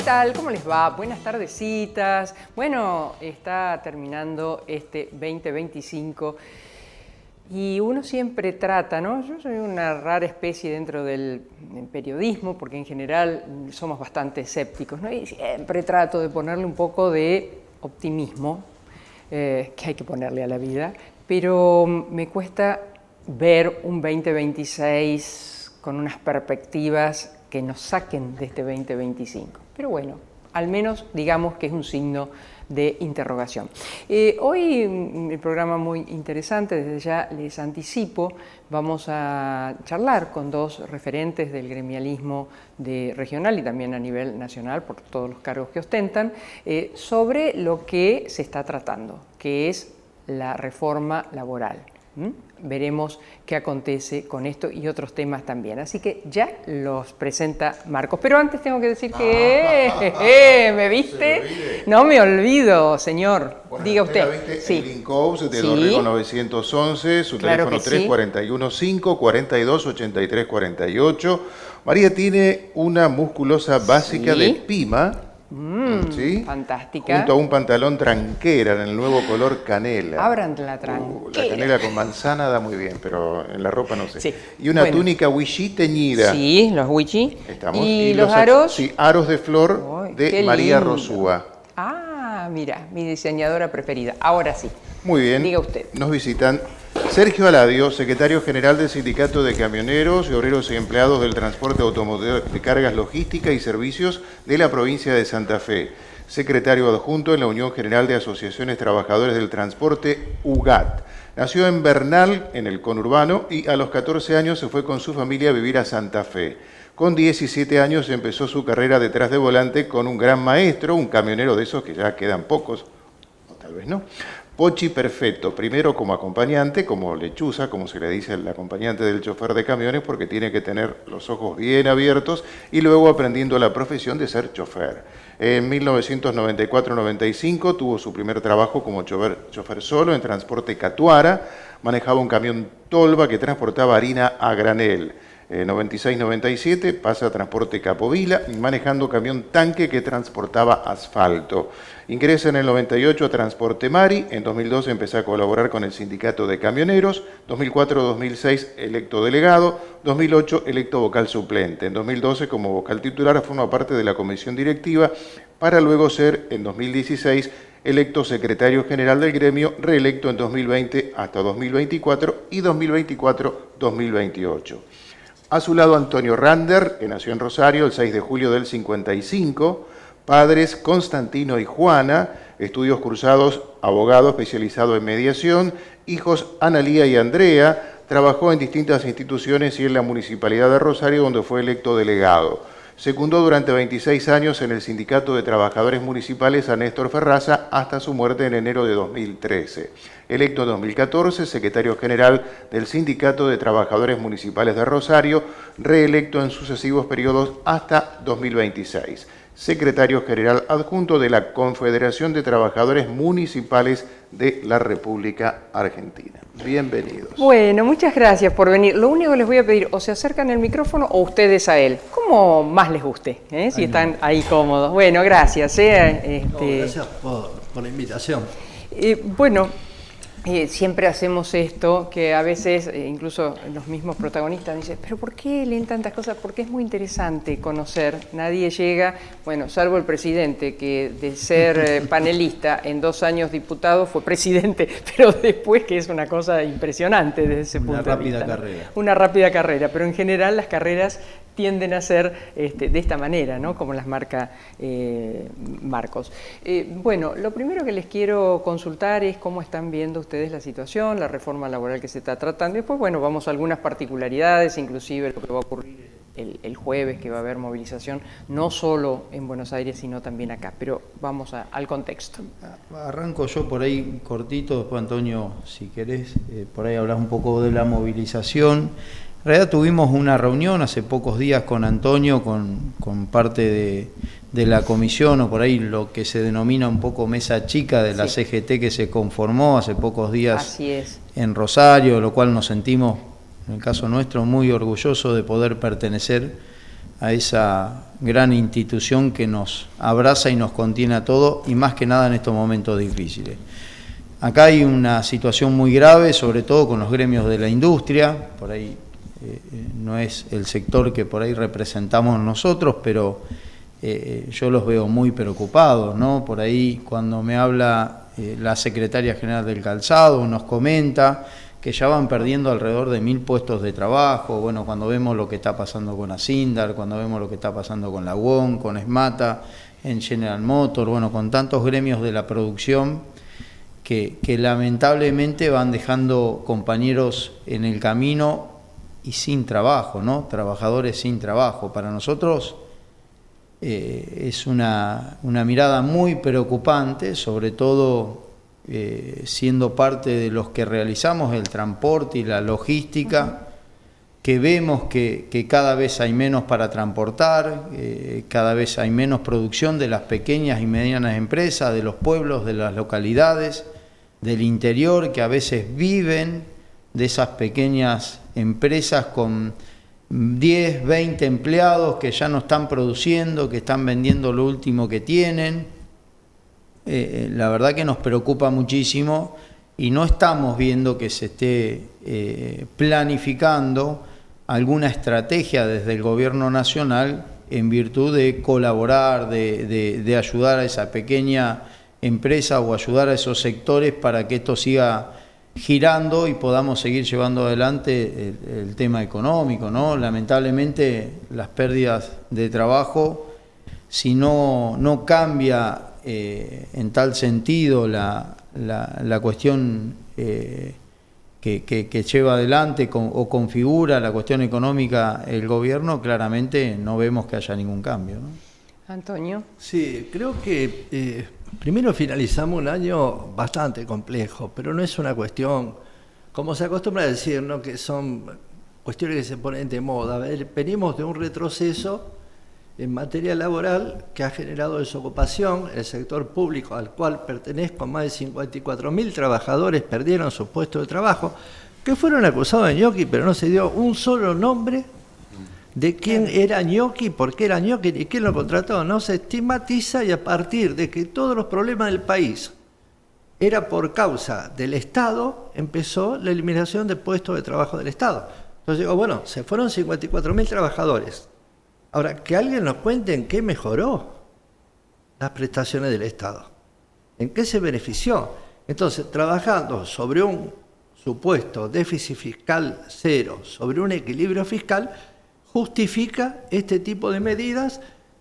tal? ¿Cómo les va? Buenas tardecitas. Bueno, está terminando este 2025 y uno siempre trata, ¿no? Yo soy una rara especie dentro del periodismo porque en general somos bastante escépticos, ¿no? Y siempre trato de ponerle un poco de optimismo, que hay que ponerle a la vida, pero me cuesta ver un 2026 con unas perspectivas que nos saquen de este 2025. Pero bueno, al menos digamos que es un signo de interrogación. Hoy el programa muy interesante, desde ya les anticipo, vamos a charlar con dos referentes del gremialismo regional y también a nivel nacional, por todos los cargos que ostentan, sobre lo que se está tratando, que es la reforma laboral. Veremos qué acontece con esto y otros temas también. Así que ya los presenta Marcos. Pero antes tengo que decir que... ¿me viste? No me olvido, señor. Bueno, diga usted. Viste sí. el Linkops de Sí. Dorrego 911, su Claro teléfono que sí. 341-5-42-83-48. María tiene una musculosa básica Sí. de Pima. ¿Sí? Fantástica. Junto a un pantalón tranquera en el nuevo color canela. Abran la tranquera. La canela con manzana da muy bien, pero en la ropa no sé. Sí. Y una túnica wichí teñida. Sí, los wichí. Estamos. ¿Y los aros? Sí, aros de flor de María Rosúa. Ah, mira, mi diseñadora preferida. Ahora sí. Muy bien. Diga usted. Nos visitan Sergio Aladio, secretario general del Sindicato de Camioneros y Obreros y Empleados del Transporte Automotor de Cargas Logística y Servicios de la provincia de Santa Fe. Secretario adjunto en la Unión General de Asociaciones Trabajadores del Transporte, UGAT. Nació en Bernal, en el conurbano, y a los 14 años se fue con su familia a vivir a Santa Fe. Con 17 años empezó su carrera detrás de volante con un gran maestro, un camionero de esos que ya quedan pocos, o tal vez no, Pochi Perfetto, primero como acompañante, como lechuza, como se le dice al acompañante del chofer de camiones, porque tiene que tener los ojos bien abiertos, y luego aprendiendo la profesión de ser chofer. En 1994-95 tuvo su primer trabajo como chofer solo en Transporte Catuara, manejaba un camión Tolva que transportaba harina a granel. 96-97 pasa a Transporte Capovila, manejando camión tanque que transportaba asfalto. Ingresa en el 98 a Transporte Mari, en 2002 empezó a colaborar con el Sindicato de Camioneros, 2004-2006 electo delegado, 2008 electo vocal suplente. En 2012 como vocal titular forma parte de la comisión directiva para luego ser en 2016 electo secretario general del gremio, reelecto en 2020 hasta 2024 y 2024-2028. A su lado Antonio Rander, que nació en Rosario el 6 de julio del 55, padres Constantino y Juana, estudios cursados, abogado especializado en mediación, hijos Analía y Andrea, trabajó en distintas instituciones y en la Municipalidad de Rosario, donde fue electo delegado. Secundó durante 26 años en el Sindicato de Trabajadores Municipales a Néstor Ferraza hasta su muerte en enero de 2013. Electo en 2014, secretario general del Sindicato de Trabajadores Municipales de Rosario, reelecto en sucesivos periodos hasta 2026. Secretario general adjunto de la Confederación de Trabajadores Municipales de la República Argentina. Bienvenidos. Bueno, muchas gracias por venir. Lo único que les voy a pedir, o se acercan el micrófono o ustedes a él, como más les guste, si están ahí cómodos. Bueno, gracias. Gracias por la invitación. Siempre hacemos esto, que a veces incluso los mismos protagonistas dicen, pero ¿por qué leen tantas cosas? Porque es muy interesante conocer. Nadie llega, bueno, salvo el presidente, que de ser panelista en 2 años diputado fue presidente, pero después que es una cosa impresionante desde ese punto de vista. Una rápida carrera. Una rápida carrera, pero en general las carreras tienden a ser de esta manera, ¿no? Como las marca Marcos. Bueno, lo primero que les quiero consultar es cómo están viendo ustedes la situación, la reforma laboral que se está tratando. Y después, bueno, vamos a algunas particularidades, inclusive lo que va a ocurrir el jueves, que va a haber movilización, no solo en Buenos Aires, sino también acá. Pero vamos al contexto. Arranco yo por ahí cortito, después Antonio, si querés, por ahí hablas un poco de la movilización. En realidad tuvimos una reunión hace pocos días con Antonio, con parte de la comisión, o por ahí lo que se denomina un poco mesa chica de la CGT que se conformó hace pocos días en Rosario, lo cual nos sentimos, en el caso nuestro, muy orgullosos de poder pertenecer a esa gran institución que nos abraza y nos contiene a todos, y más que nada en estos momentos difíciles. Acá hay una situación muy grave, sobre todo con los gremios de la industria, por ahí no es el sector que por ahí representamos nosotros, pero yo los veo muy preocupados, ¿no? Por ahí cuando me habla la secretaria general del calzado nos comenta que ya van perdiendo alrededor de 1000 puestos de trabajo. Bueno, cuando vemos lo que está pasando con Asindar, cuando vemos lo que está pasando con la UON, con Esmata, en General Motors, bueno, con tantos gremios de la producción que lamentablemente van dejando compañeros en el camino y sin trabajo, ¿no? Trabajadores sin trabajo. Para nosotros es una mirada muy preocupante, sobre todo siendo parte de los que realizamos el transporte y la logística, que vemos que cada vez hay menos para transportar, cada vez hay menos producción de las pequeñas y medianas empresas, de los pueblos, de las localidades, del interior, que a veces viven de esas pequeñas empresas con 10, 20 empleados que ya no están produciendo, que están vendiendo lo último que tienen. La verdad que nos preocupa muchísimo y no estamos viendo que se esté planificando alguna estrategia desde el gobierno nacional en virtud de colaborar, de ayudar a esa pequeña empresa o ayudar a esos sectores para que esto siga girando y podamos seguir llevando adelante el tema económico, ¿no? Lamentablemente las pérdidas de trabajo, si no cambia en tal sentido la cuestión que lleva adelante o configura la cuestión económica el gobierno, claramente no vemos que haya ningún cambio, ¿no? Antonio. Sí, creo que primero finalizamos un año bastante complejo, pero no es una cuestión, como se acostumbra a decir, ¿no?, que son cuestiones que se ponen de moda. A ver, venimos de un retroceso en materia laboral que ha generado desocupación. El sector público al cual pertenezco, más de 54.000 trabajadores perdieron su puesto de trabajo, que fueron acusados de ñoqui, pero no se dio un solo nombre de quién era ñoqui, por qué era ñoqui y quién lo contrató. No se estigmatiza, y a partir de que todos los problemas del país era por causa del Estado, empezó la eliminación de puestos de trabajo del Estado. Entonces digo, bueno, se fueron 54.000 trabajadores. Ahora, que alguien nos cuente en qué mejoró las prestaciones del Estado, en qué se benefició. Entonces, trabajando sobre un supuesto déficit fiscal cero, sobre un equilibrio fiscal, justifica este tipo de medidas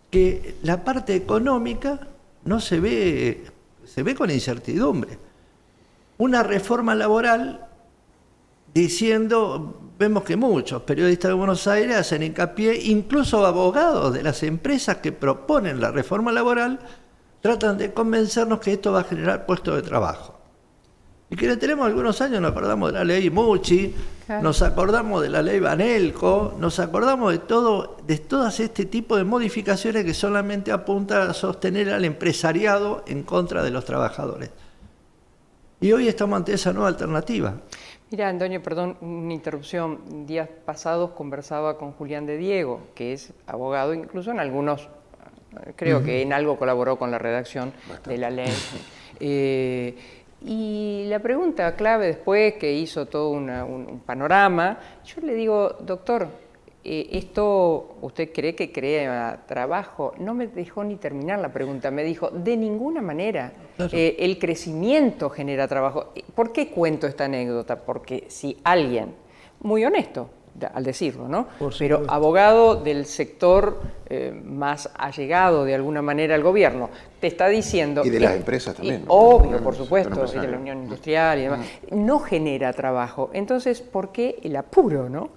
que la parte económica no se ve con incertidumbre. Una reforma laboral diciendo, vemos que muchos periodistas de Buenos Aires hacen hincapié, incluso abogados de las empresas que proponen la reforma laboral, tratan de convencernos que esto va a generar puestos de trabajo. Y que tenemos algunos años, nos acordamos de la ley Mucci, claro, nos acordamos de la ley Banelco, nos acordamos de todas este tipo de modificaciones que solamente apuntan a sostener al empresariado en contra de los trabajadores. Y hoy estamos ante esa nueva alternativa. Mira, Antonio, perdón, una interrupción. Días pasados conversaba con Julián de Diego, que es abogado, incluso en algunos, creo que en algo colaboró con la redacción de la ley. Y la pregunta clave después que hizo todo un panorama, yo le digo, doctor, ¿esto usted cree que crea trabajo? No me dejó ni terminar la pregunta, me dijo, de ninguna manera. Claro. El crecimiento genera trabajo. ¿Por qué cuento esta anécdota? Porque si alguien, muy honesto al decirlo, ¿no?, pero abogado del sector más allegado de alguna manera al gobierno, te está diciendo... Y de las empresas también, ¿no? Obvio, por supuesto, y de la Unión Industrial y demás, no genera trabajo. Entonces, ¿por qué el apuro, no?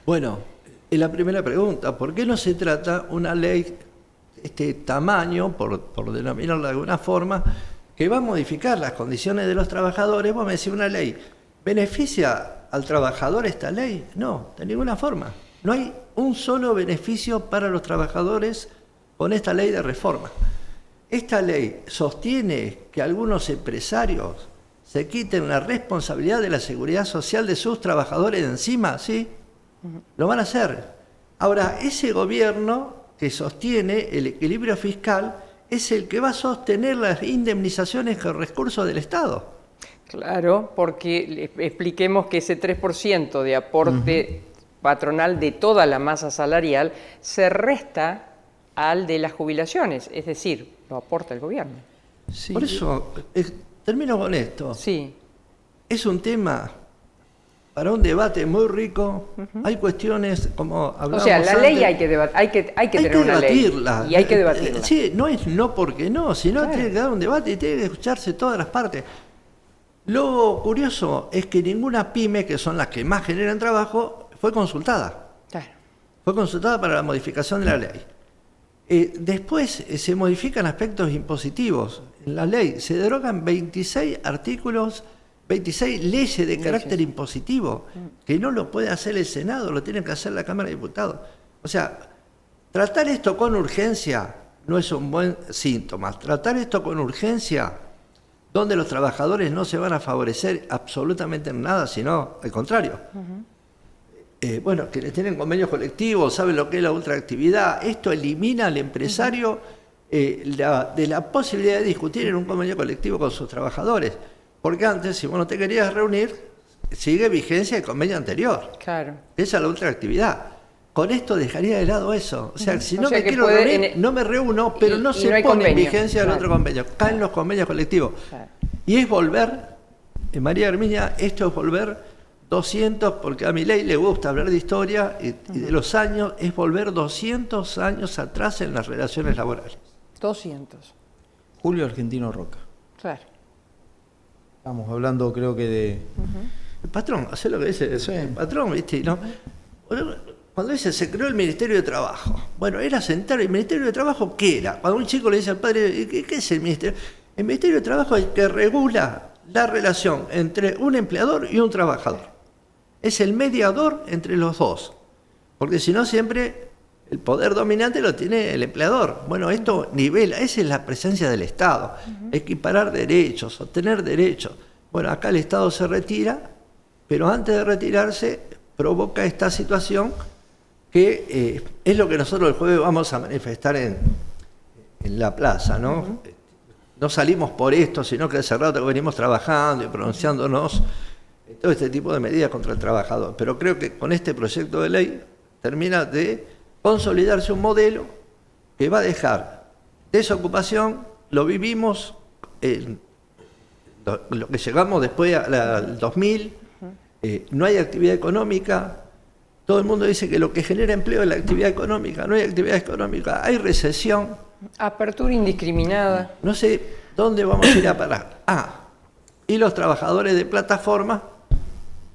Bueno, es la primera pregunta. ¿Por qué no se trata una ley este tamaño, por denominarla de alguna forma, que va a modificar las condiciones de los trabajadores? Vos me decís, una ley, ¿beneficia al trabajador esta ley? No, de ninguna forma. No hay un solo beneficio para los trabajadores con esta ley de reforma. Esta ley sostiene que algunos empresarios se quiten la responsabilidad de la seguridad social de sus trabajadores de encima, ¿sí? Lo van a hacer. Ahora, ese gobierno que sostiene el equilibrio fiscal es el que va a sostener las indemnizaciones con recursos del Estado. Claro, porque expliquemos que ese 3% de aporte patronal de toda la masa salarial se resta al de las jubilaciones, es decir, lo aporta el gobierno. Sí. Por eso, termino con esto. Sí, Es un tema para un debate muy rico. Hay cuestiones, como o hablábamos sea, la ley antes, hay que debatir, hay que tener una debatirla. ley y hay que debatirla. Sí, no es no porque no, sino Claro. tiene que dar un debate y tiene que escucharse todas las partes. Lo curioso es que ninguna pyme, que son las que más generan trabajo, fue consultada. Claro. Fue consultada para la modificación de la ley. Después se modifican aspectos impositivos. En la ley se derogan 26 artículos, 26 leyes de carácter impositivo, que no lo puede hacer el Senado, lo tiene que hacer la Cámara de Diputados. O sea, tratar esto con urgencia no es un buen síntoma. Tratar esto con urgencia, donde los trabajadores no se van a favorecer absolutamente en nada, sino al contrario. Bueno, quienes tienen convenios colectivos saben lo que es la ultraactividad. Esto elimina al empresario de la posibilidad de discutir en un convenio colectivo con sus trabajadores. Porque antes, si vos no te querías reunir, sigue vigencia el convenio anterior. Claro. Esa es la ultraactividad. Con esto dejaría de lado eso. O sea, si O no sea me que quiero puede reunir, no me reúno, pero no y se no hay pone en convenio. vigencia el Claro. otro convenio. Caen los convenios colectivos. Claro. Y es volver, María Herminia, esto es volver 200, porque a mi ley le gusta hablar de historia y de los años, es volver 200 años atrás en las relaciones laborales. 200. Julio Argentino Roca. Claro. Estamos hablando, creo que de... El patrón, hace lo que dice Sí. el patrón, ¿viste? ¿No? Cuando dice se creó el Ministerio de Trabajo, bueno, era sentar el Ministerio de Trabajo, ¿qué era? Cuando un chico le dice al padre, ¿qué es el Ministerio? El Ministerio de Trabajo es el que regula la relación entre un empleador y un trabajador. Es el mediador entre los dos, porque si no siempre el poder dominante lo tiene el empleador. Bueno, esto nivela, esa es la presencia del Estado, equiparar derechos, obtener derechos. Bueno, acá el Estado se retira, pero antes de retirarse provoca esta situación que es lo que nosotros el jueves vamos a manifestar en la plaza, ¿no? No salimos por esto, sino que hace rato que venimos trabajando y pronunciándonos todo este tipo de medidas contra el trabajador. Pero creo que con este proyecto de ley termina de consolidarse un modelo que va a dejar desocupación, lo vivimos, lo que llegamos después al 2000, no hay actividad económica, todo el mundo dice que lo que genera empleo es la actividad económica, no hay actividad económica, hay recesión, Apertura indiscriminada. no sé dónde vamos a ir a parar. Y los trabajadores de plataforma,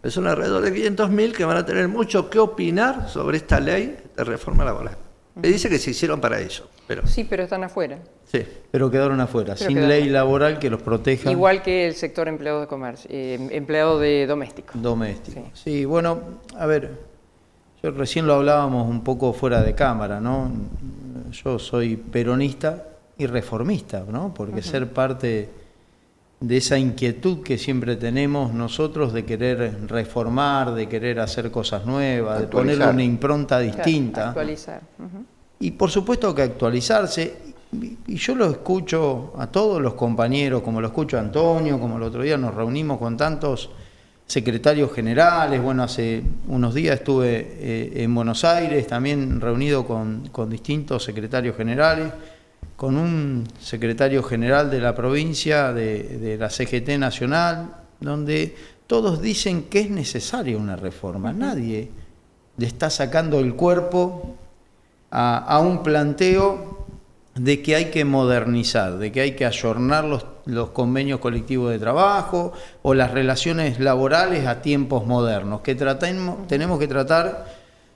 que son alrededor de 500.000, que van a tener mucho que opinar sobre esta ley de reforma laboral. Me dice que se hicieron para ello, pero Sí, pero están afuera. sí. Pero quedaron afuera, Pero sin quedaron ley afuera. laboral que los proteja. Igual que el sector empleado de comercio, empleado de doméstico. Doméstico. Sí. Sí, bueno, a ver, yo recién lo hablábamos un poco fuera de cámara, ¿no? Yo soy peronista y reformista, ¿no? Porque ser parte de esa inquietud que siempre tenemos nosotros de querer reformar, de querer hacer cosas nuevas, de Actualizar. ponerle una impronta Claro, distinta. actualizar. Ujú. Y por supuesto que actualizarse, y yo lo escucho a todos los compañeros, como lo escucho a Antonio, como el otro día nos reunimos con tantos secretarios generales, bueno, hace unos días estuve en Buenos Aires, también reunido con distintos secretarios generales, con un secretario general de la provincia, de la CGT Nacional, donde todos dicen que es necesaria una reforma. Nadie le está sacando el cuerpo a un planteo de que hay que modernizar, de que hay que ayornar los convenios colectivos de trabajo o las relaciones laborales a tiempos modernos, que tenemos que tratar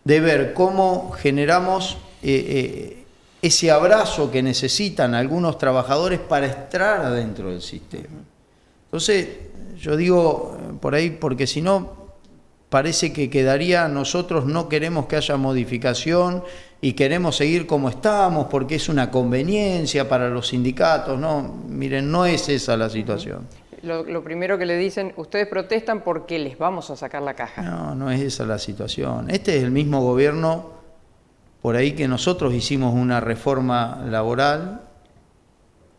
de ver cómo generamos ese abrazo que necesitan algunos trabajadores para estar adentro del sistema. Entonces, yo digo por ahí, porque si no, parece que quedaría, nosotros no queremos que haya modificación y queremos seguir como estamos porque es una conveniencia para los sindicatos. No, miren, no es esa la situación. Lo primero que le dicen, ustedes protestan porque les vamos a sacar la caja. No, no es esa la situación. Este es el mismo gobierno por ahí que nosotros hicimos una reforma laboral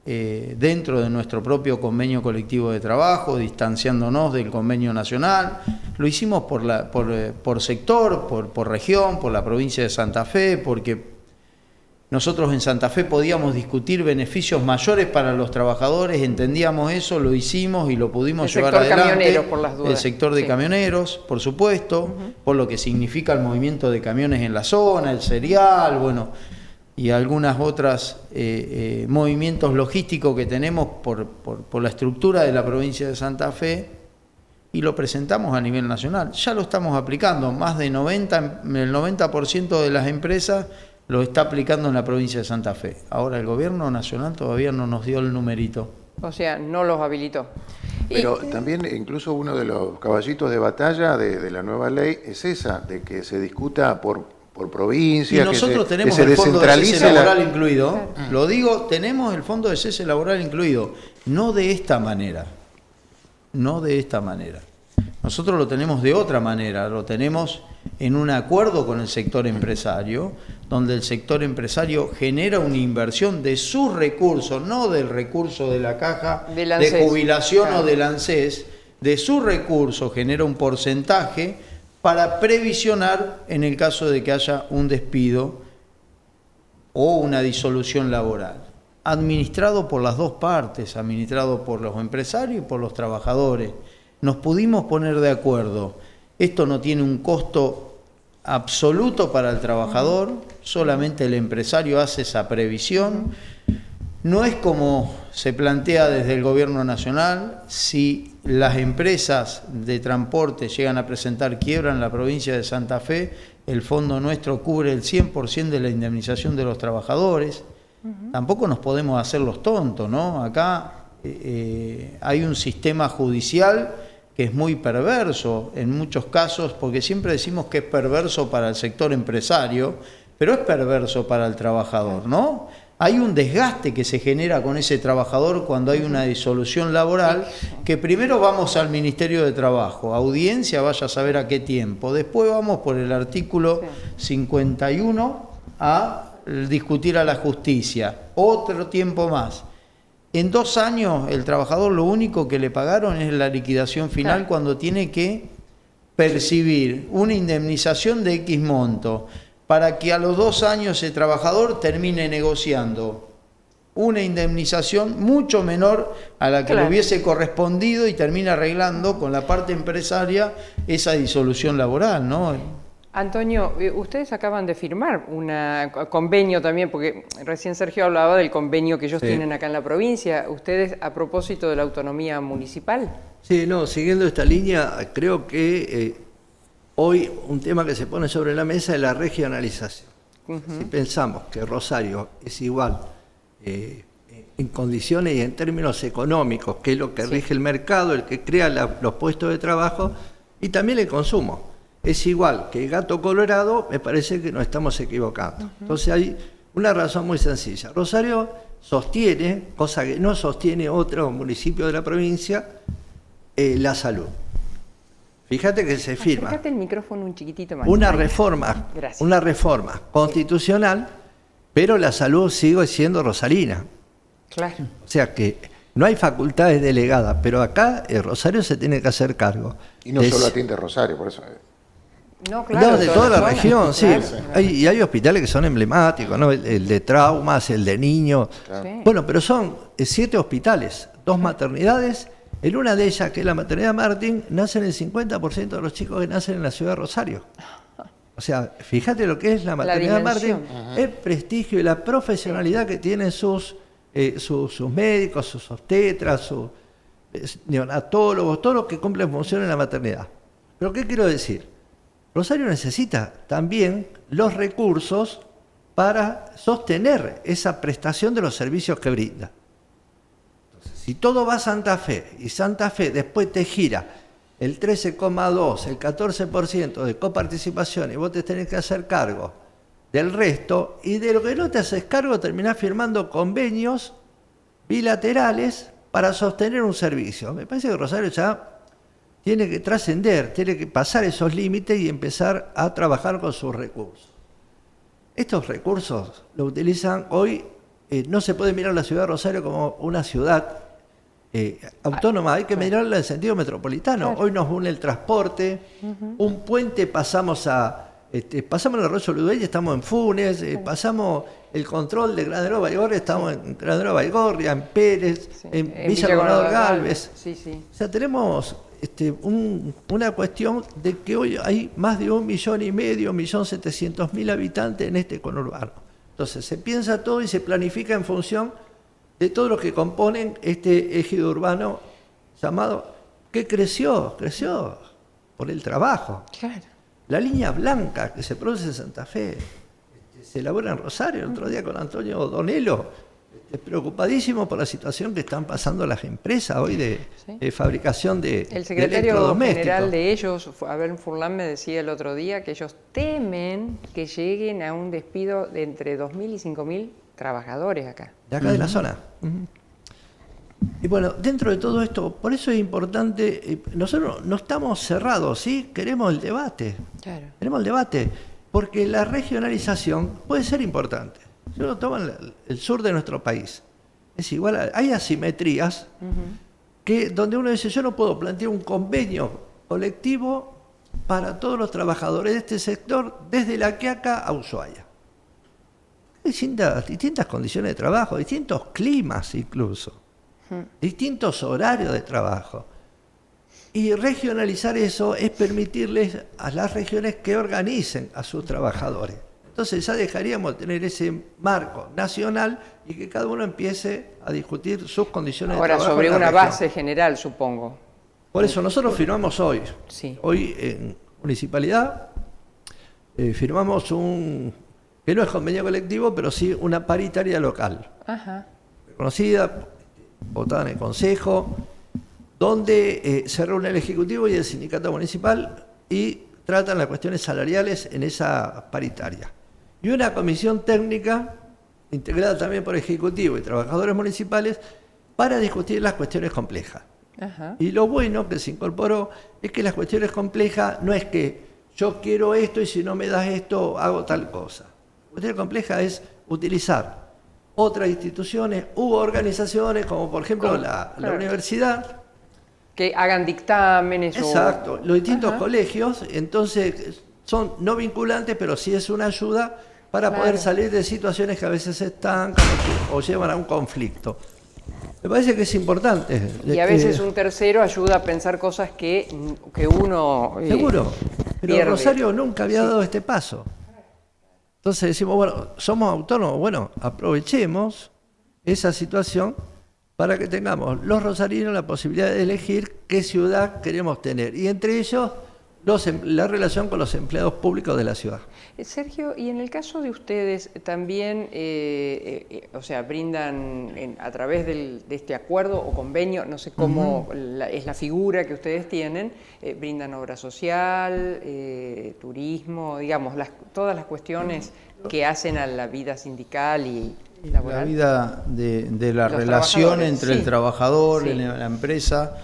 dentro de nuestro propio convenio colectivo de trabajo, distanciándonos del convenio nacional. Lo hicimos por sector, por región, por la provincia de Santa Fe, porque nosotros en Santa Fe podíamos discutir beneficios mayores para los trabajadores, entendíamos eso, lo hicimos y lo pudimos llevar adelante. El sector camionero, por las dudas. El sector de camioneros, por supuesto, por lo que significa el movimiento de camiones en la zona, el cereal, bueno, y algunas otras movimientos logísticos que tenemos por la estructura de la provincia de Santa Fe, y lo presentamos a nivel nacional. Ya lo estamos aplicando, más de el 90% de las empresas lo está aplicando en la provincia de Santa Fe. Ahora el gobierno nacional todavía no nos dio el numerito. O sea, no los habilitó. Pero también incluso uno de los caballitos de batalla de la nueva ley es esa, de que se discuta por provincia, y nosotros tenemos que se el fondo de cese laboral la... incluido. Claro. Lo digo, tenemos el fondo de cese laboral incluido. No de esta manera. No de esta manera. Nosotros lo tenemos de otra manera. Lo tenemos en un acuerdo con el sector empresario, donde el sector empresario genera una inversión de sus recursos, no del recurso de la caja de jubilación, claro, o del ANSES, de sus recursos genera un porcentaje para previsionar en el caso de que haya un despido o una disolución laboral, administrado por las dos partes, administrado por los empresarios y por los trabajadores. Nos pudimos poner de acuerdo. Esto no tiene un costo absoluto para el trabajador, solamente el empresario hace esa previsión. No es como se plantea desde el gobierno nacional. Si las empresas de transporte llegan a presentar quiebra en la provincia de Santa Fe, el fondo nuestro cubre el 100% de la indemnización de los trabajadores. Tampoco nos podemos hacer los tontos, ¿no? Acá hay un sistema judicial que es muy perverso en muchos casos, porque siempre decimos que es perverso para el sector empresario, pero es perverso para el trabajador, ¿no? Hay un desgaste que se genera con ese trabajador cuando hay una disolución laboral, que primero vamos al Ministerio de Trabajo, audiencia, vaya a saber a qué tiempo, después vamos por el artículo 51 a discutir a la justicia, otro tiempo más. En 2 años el trabajador lo único que le pagaron es la liquidación final, cuando tiene que percibir una indemnización de X monto, para que a los 2 años el trabajador termine negociando una indemnización mucho menor a la que le hubiese correspondido y termine arreglando con la parte empresaria esa disolución laboral, ¿no? Antonio, ustedes acaban de firmar un convenio también, porque recién Sergio hablaba del convenio que ellos tienen acá en la provincia. ¿Ustedes a propósito de la autonomía municipal? Sí, no, siguiendo esta línea, creo que hoy un tema que se pone sobre la mesa es la regionalización. Si pensamos que Rosario es igual en condiciones y en términos económicos, que es lo que rige el mercado, el que crea los puestos de trabajo y también el consumo, es igual que Gato Colorado, me parece que nos estamos equivocando. Entonces hay una razón muy sencilla. Rosario sostiene, cosa que no sostiene otro municipio de la provincia, la salud. Fíjate que se firma. Acércate el micrófono un chiquitito más. Una reforma constitucional, pero la salud sigue siendo rosarina. Claro. O sea que no hay facultades delegadas, pero acá Rosario se tiene que hacer cargo. Y no solo atiende Rosario, por eso. No, claro, no, de toda la zona, región, sí. Claro. Y hay hospitales que son emblemáticos, ¿no? El de traumas, el de niños. Claro. Sí. Bueno, pero son 7 hospitales, 2 maternidades. En una de ellas, que es la maternidad Martín, nacen el 50% de los chicos que nacen en la ciudad de Rosario. O sea, fíjate lo que es la maternidad Martín, el prestigio y la profesionalidad que tienen sus médicos, sus obstetras, sus neonatólogos, todos los que cumplen función en la maternidad. Pero ¿qué quiero decir? Rosario necesita también los recursos para sostener esa prestación de los servicios que brinda. Entonces, si todo va a Santa Fe y Santa Fe después te gira el 13,2%, el 14% de coparticipación y vos te tenés que hacer cargo del resto, y de lo que no te haces cargo terminás firmando convenios bilaterales para sostener un servicio. Me parece que Rosario ya tiene que trascender, tiene que pasar esos límites y empezar a trabajar con sus recursos. estos recursos lo utilizan hoy. No se puede mirar la ciudad de Rosario como una ciudad autónoma, hay que mirarla en sentido metropolitano. Hoy nos une el transporte, un puente pasamos pasamos el arroyo Ludey y estamos en Funes, pasamos el control de Granadero Baigorria, estamos en Granadero Baigorria, en Pérez, en Villa Gobernador Galvez. O sea, tenemos una cuestión de que hoy hay más de 1,5 millones, 1.700.000 habitantes en este conurbano. Entonces se piensa todo y se planifica en función de todos los que componen este ejido urbano llamado, que creció por el trabajo. Claro. La línea blanca que se produce en Santa Fe, se elabora en Rosario. El otro día con Antonio Donelo, preocupadísimo por la situación que están pasando las empresas hoy de fabricación de El secretario electrodomésticos. general de ellos, Abel Furlan, me decía el otro día que ellos temen que lleguen a un despido de entre 2.000 y 5.000 trabajadores acá. De acá de la zona. Y bueno, dentro de todo esto, por eso es importante, nosotros no estamos cerrados, ¿sí? Queremos el debate. Claro. Queremos el debate, porque la regionalización puede ser importante. Si uno toma el sur de nuestro país, es igual, hay asimetrías que donde uno dice, yo no puedo plantear un convenio colectivo para todos los trabajadores de este sector, desde La Quiaca a Ushuaia. Hay distintas condiciones de trabajo, distintos climas incluso, distintos horarios de trabajo. Y regionalizar eso es permitirles a las regiones que organicen a sus trabajadores. Entonces ya dejaríamos de tener ese marco nacional y que cada uno empiece a discutir sus condiciones de trabajo. Ahora, sobre en la una región. base general, supongo. Por eso nosotros firmamos hoy. Sí. Hoy en Municipalidad firmamos que no es convenio colectivo, pero sí una paritaria local. Ajá. Reconocida, votada en el Consejo, donde se reúne el Ejecutivo y el Sindicato Municipal y tratan las cuestiones salariales en esa paritaria. Y una comisión técnica, integrada también por Ejecutivo y trabajadores municipales, para discutir las cuestiones complejas. Ajá. Y lo bueno que se incorporó es que las cuestiones complejas no es que yo quiero esto y si no me das esto hago tal cosa. La cuestión compleja es utilizar otras instituciones u organizaciones, como por ejemplo la universidad. Que hagan dictámenes. Exacto, los distintos colegios, entonces son no vinculantes, pero sí es una ayuda para poder salir de situaciones que a veces se estancan o llevan a un conflicto. Me parece que es importante. Y a veces un tercero ayuda a pensar cosas que uno seguro, pero pierde. Rosario nunca había dado este paso. Entonces decimos, bueno, somos autónomos, bueno, aprovechemos esa situación para que tengamos los rosarinos la posibilidad de elegir qué ciudad queremos tener. Y entre ellos, la relación con los empleados públicos de la ciudad. Sergio, y en el caso de ustedes también, o sea, brindan a través de este acuerdo o convenio, no sé cómo es la figura que ustedes tienen, brindan obra social, turismo, digamos, todas las cuestiones que hacen a la vida sindical y laboral. La vida de la Los relación entre el sí. trabajador, Sí. la empresa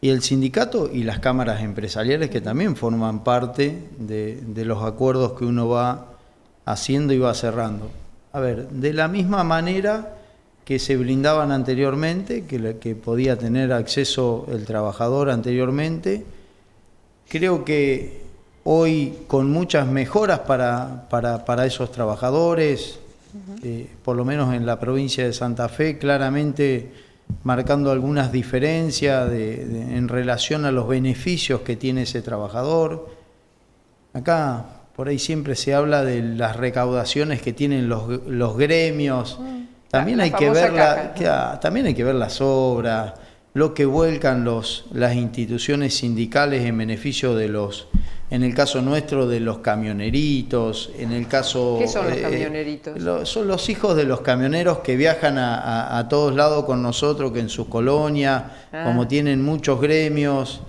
y el sindicato y las cámaras empresariales que también forman parte de los acuerdos que uno va haciendo y va cerrando. A ver, de la misma manera que se blindaban anteriormente, que podía tener acceso el trabajador anteriormente, creo que hoy con muchas mejoras para esos trabajadores, por lo menos en la provincia de Santa Fe, claramente marcando algunas diferencias en relación a los beneficios que tiene ese trabajador. Acá por ahí siempre se habla de las recaudaciones que tienen los gremios. También hay que ver también hay que ver las obras, lo que vuelcan las instituciones sindicales en beneficio de en el caso nuestro, de los camioneritos, en el caso... ¿Qué son los camioneritos? Son los hijos de los camioneros que viajan a todos lados con nosotros, que en sus colonias, como tienen muchos gremios,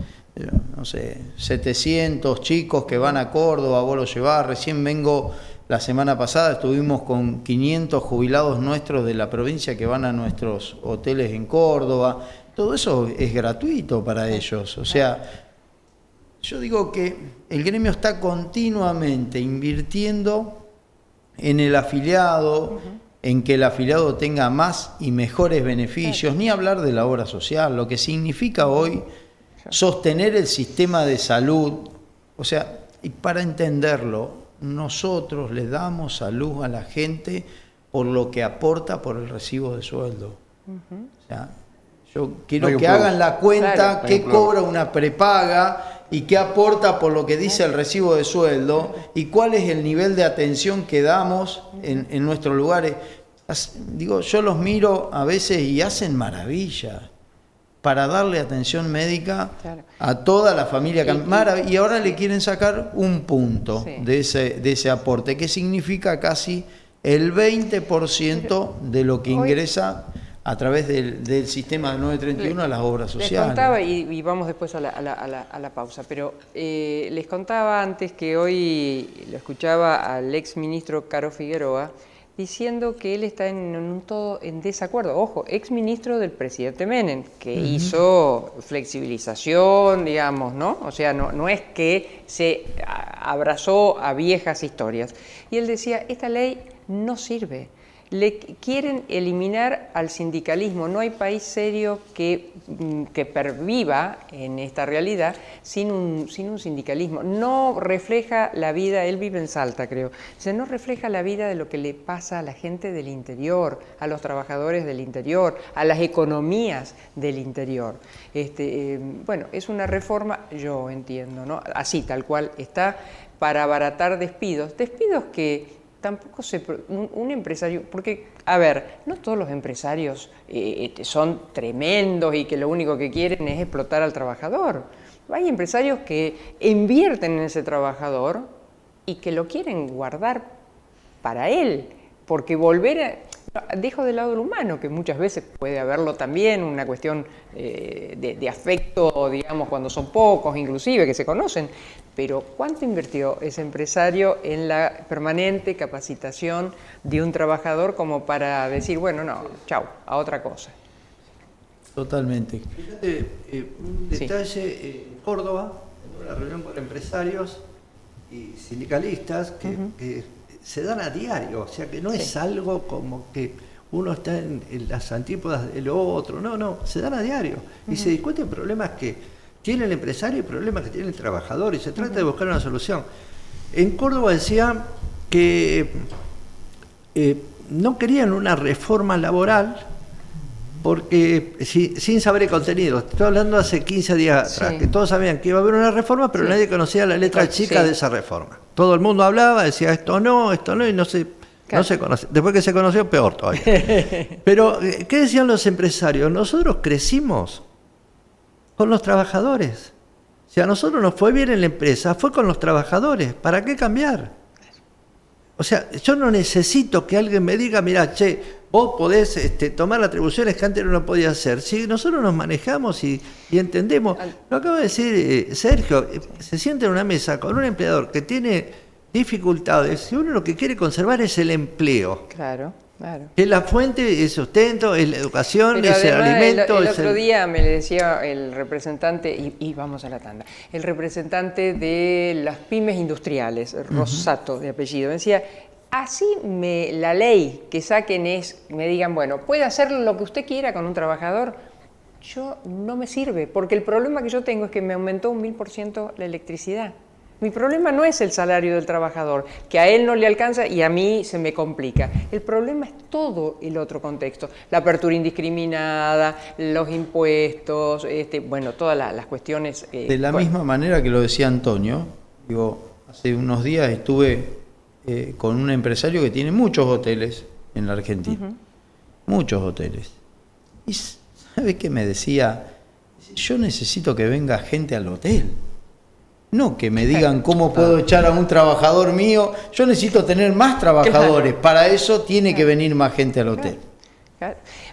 no sé, 700 chicos que van a Córdoba, vos los llevás. Recién vengo, la semana pasada estuvimos con 500 jubilados nuestros de la provincia que van a nuestros hoteles en Córdoba. Todo eso es gratuito para ellos, o sea... Yo digo que el gremio está continuamente invirtiendo en el afiliado, en que el afiliado tenga más y mejores beneficios, ni hablar de la obra social, lo que significa hoy sostener el sistema de salud. O sea, y para entenderlo, nosotros le damos salud a la gente por lo que aporta por el recibo de sueldo. O sea, yo quiero que hagan la cuenta, qué cobra una prepaga y qué aporta por lo que dice el recibo de sueldo y cuál es el nivel de atención que damos en nuestros lugares. Digo, yo los miro a veces y hacen maravilla para darle atención médica a toda la familia. Y ahora le quieren sacar un punto de ese aporte, que significa casi el 20% de lo que ingresa a través del sistema 931 a las obras sociales. Les contaba, y vamos después a la pausa, pero les contaba antes que hoy lo escuchaba al ex ministro Caro Figueroa diciendo que él está en desacuerdo. Ojo, ex ministro del presidente Menem, que hizo flexibilización, digamos, ¿no? O sea, no es que se abrazó a viejas historias. Y él decía, esta ley no sirve. Le quieren eliminar al sindicalismo. No hay país serio que perviva en esta realidad sin un sindicalismo. No refleja la vida, él vive en Salta, creo. O sea, no refleja la vida de lo que le pasa a la gente del interior, a los trabajadores del interior, a las economías del interior. Bueno, es una reforma, yo entiendo, ¿no? Así, tal cual está, para abaratar despidos. Despidos que tampoco un empresario, porque, a ver, no todos los empresarios son tremendos y que lo único que quieren es explotar al trabajador. Hay empresarios que invierten en ese trabajador y que lo quieren guardar para él, porque dejo de lado lo humano, que muchas veces puede haberlo también, una cuestión de afecto, digamos, cuando son pocos, inclusive, que se conocen, pero ¿cuánto invirtió ese empresario en la permanente capacitación de un trabajador como para decir, bueno, no, chau, a otra cosa? Totalmente. Fíjate, un detalle, en Córdoba, en una reunión con empresarios y sindicalistas que se dan a diario, o sea que no es algo como que uno está en las antípodas del otro, no, se dan a diario y se discuten problemas que tiene el empresario y problemas que tiene el trabajador y se trata de buscar una solución. En Córdoba decían que no querían una reforma laboral porque sin saber el contenido. Estoy hablando hace 15 días atrás, que todos sabían que iba a haber una reforma, pero nadie conocía la letra chica de esa reforma. Todo el mundo hablaba, decía esto no, y no se conoce. Después que se conoció, peor todavía. Pero, ¿qué decían los empresarios? Nosotros crecimos con los trabajadores. Si a nosotros nos fue bien en la empresa, fue con los trabajadores. ¿Para qué cambiar? O sea, yo no necesito que alguien me diga, mirá, che, vos podés tomar atribuciones que antes no podías hacer. Si nosotros nos manejamos y entendemos. Lo acaba de decir Sergio, se sienta en una mesa con un empleador que tiene dificultades y uno lo que quiere conservar es el empleo. Claro. Es la fuente de sustento, es la educación, pero es el alimento. El otro día me decía el representante, y vamos a la tanda, el representante de las pymes industriales, Rosato de apellido, me decía, así la ley que saquen me digan, bueno, puede hacer lo que usted quiera con un trabajador, yo no me sirve, porque el problema que yo tengo es que me aumentó un 1000% la electricidad. Mi problema no es el salario del trabajador, que a él no le alcanza y a mí se me complica. El problema es todo el otro contexto. La apertura indiscriminada, los impuestos, bueno, todas las cuestiones. De la misma manera que lo decía Antonio, digo, hace unos días estuve con un empresario que tiene muchos hoteles en la Argentina. Muchos hoteles. Y ¿sabe qué me decía? Yo necesito que venga gente al hotel. No que me digan cómo puedo echar a un trabajador mío. Yo necesito tener más trabajadores. Para eso tiene que venir más gente al hotel.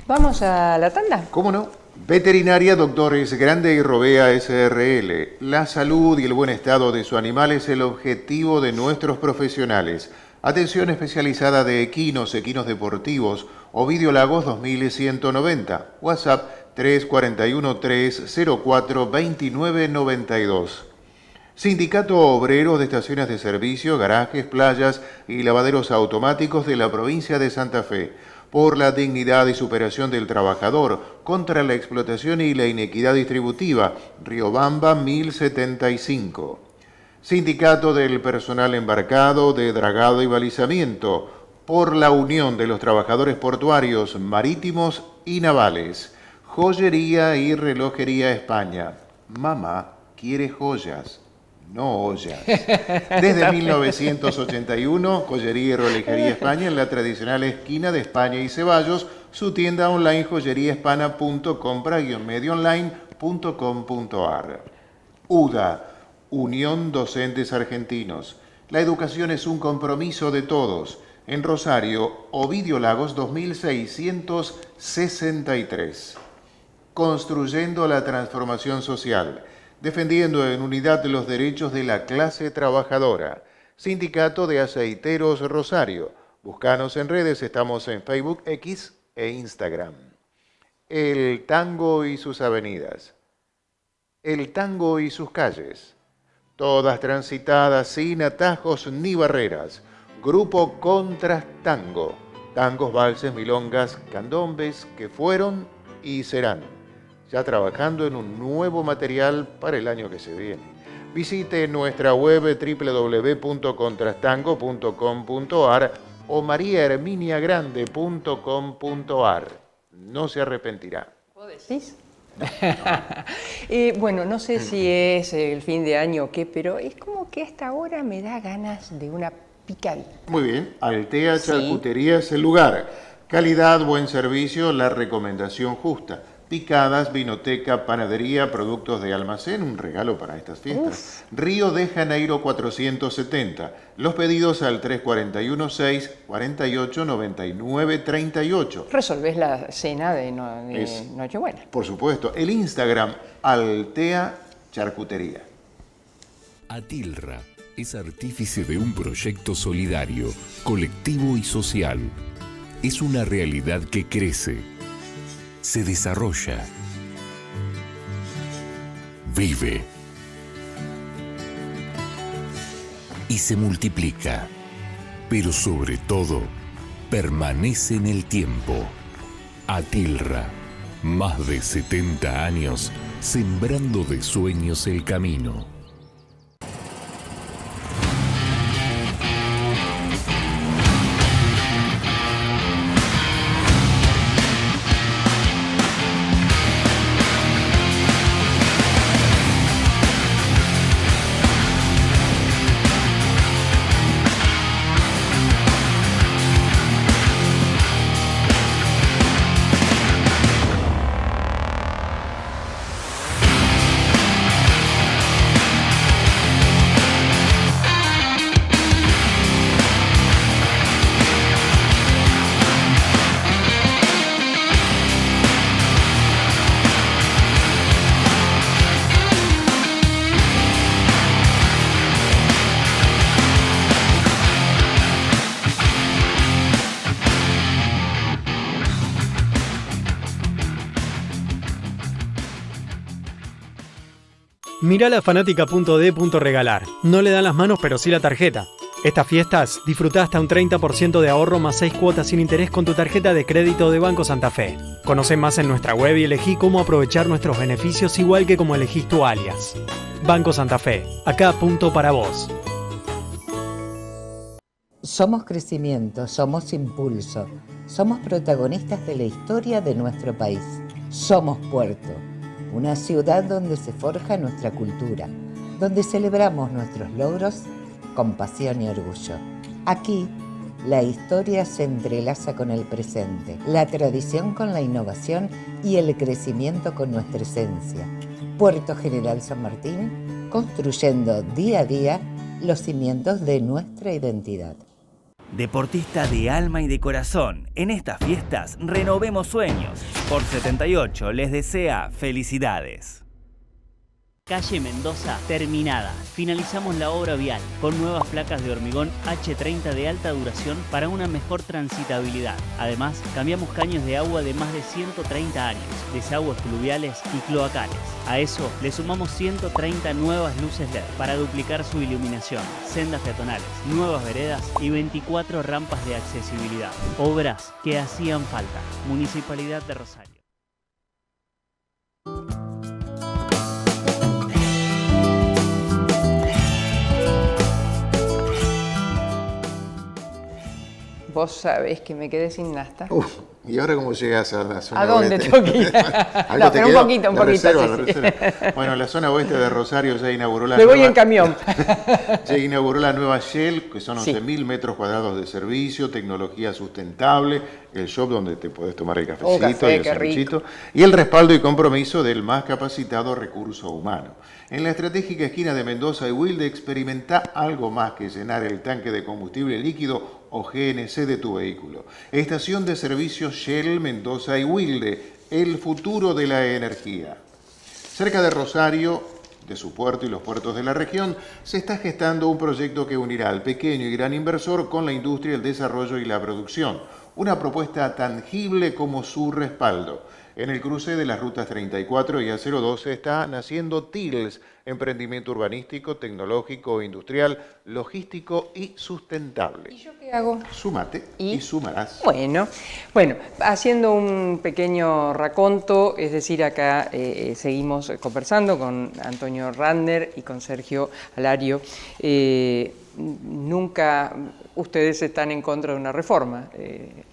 ¿Vamos a la tanda? ¿Cómo no? Veterinaria Doctores Grande y Robea S.R.L. La salud y el buen estado de su animal es el objetivo de nuestros profesionales. Atención especializada de equinos deportivos, Ovidio Lagos 2190. WhatsApp 341-304-2992. Sindicato Obrero de Estaciones de Servicio, Garajes, Playas y Lavaderos Automáticos de la provincia de Santa Fe. Por la dignidad y superación del trabajador, contra la explotación y la inequidad distributiva, Riobamba 1075. Sindicato del Personal Embarcado de Dragado y Balizamiento, por la unión de los trabajadores portuarios, marítimos y navales. Joyería y Relojería España. Mamá quiere joyas, no ollas. Desde 1981, Joyería y Relojería España en la tradicional esquina de España y Ceballos, su tienda online joyeriahispana.com/medioonline.com.ar. UDA, Unión Docentes Argentinos. La educación es un compromiso de todos. En Rosario, Ovidio Lagos 2663. Construyendo la transformación social, defendiendo en unidad los derechos de la clase trabajadora. Sindicato de Aceiteros Rosario. Búscanos en redes, estamos en Facebook, X e Instagram. El tango y sus avenidas. El tango y sus calles. Todas transitadas sin atajos ni barreras. Grupo Contrastango. Tangos, valses, milongas, candombes que fueron y serán. Ya trabajando en un nuevo material para el año que se viene. Visite nuestra web www.contrastango.com.ar o mariaherminiagrande.com.ar. No se arrepentirá. ¿Vos decís? Bueno, no sé si es el fin de año o qué, pero es como que hasta ahora me da ganas de una picadita. Muy bien, Altea Charcutería es el lugar. Calidad, buen servicio, la recomendación justa. Picadas, vinoteca, panadería, productos de almacén, un regalo para estas fiestas. Río de Janeiro 470. Los pedidos al 341-648-9938. Resolvés la cena de Nochebuena. Por supuesto. El Instagram, Altea Charcutería. Atilra es artífice de un proyecto solidario, colectivo y social. Es una realidad que crece, se desarrolla, vive y se multiplica, pero sobre todo permanece en el tiempo. Atilra, más de 70 años sembrando de sueños el camino. Mirá la fanática.de.regalar. No le dan las manos, pero sí la tarjeta. Estas fiestas, disfrutá hasta un 30% de ahorro más 6 cuotas sin interés con tu tarjeta de crédito de Banco Santa Fe. Conocé más en nuestra web y elegí cómo aprovechar nuestros beneficios igual que como elegís tu alias. Banco Santa Fe. Acá punto para vos. Somos crecimiento, somos impulso. Somos protagonistas de la historia de nuestro país. Somos Puerto. Una ciudad donde se forja nuestra cultura, donde celebramos nuestros logros con pasión y orgullo. Aquí, la historia se entrelaza con el presente, la tradición con la innovación y el crecimiento con nuestra esencia. Puerto General San Martín, construyendo día a día los cimientos de nuestra identidad. Deportista de alma y de corazón, en estas fiestas renovemos sueños. Por 78 les desea felicidades. calle Mendoza, terminada. Finalizamos la obra vial con nuevas placas de hormigón H30 de alta duración para una mejor transitabilidad. Además, cambiamos caños de agua de más de 130 años, desagües pluviales y cloacales. A eso le sumamos 130 nuevas luces LED para duplicar su iluminación, sendas peatonales, nuevas veredas y 24 rampas de accesibilidad. Obras que hacían falta. Municipalidad de Rosario. Vos sabés que me quedé sin nafta. ¿Y ahora cómo llegas a la zona ¿A dónde oeste? tengo que ir? No, pero un poquito. Reserva, Sí, la reserva. Bueno, la zona oeste de Rosario ya inauguró la Me voy en camión. Ya inauguró la nueva Shell, que son Sí. 11.000 metros cuadrados de servicio, tecnología sustentable, el shop donde te podés tomar el Un cafecito café, y el qué rico. sanguchito, y el respaldo y compromiso del más capacitado recurso humano. En la estratégica esquina de Mendoza y Wilde experimenta algo más que llenar el tanque de combustible líquido o GNC de tu vehículo. Estación de servicio Shell Mendoza y Wilde, el futuro de la energía. Cerca de Rosario, de su puerto y los puertos de la región, se está gestando un proyecto que unirá al pequeño y gran inversor con la industria, el desarrollo y la producción. Una propuesta tangible como su respaldo. En el cruce de las rutas 34 y A012 está naciendo TILS, emprendimiento urbanístico, tecnológico, industrial, logístico y sustentable. ¿Y yo qué hago? Súmate y sumarás. Bueno, haciendo un pequeño raconto, es decir, acá seguimos conversando con Antonio Rander y con Sergio Alario. Nunca ustedes están en contra de una reforma,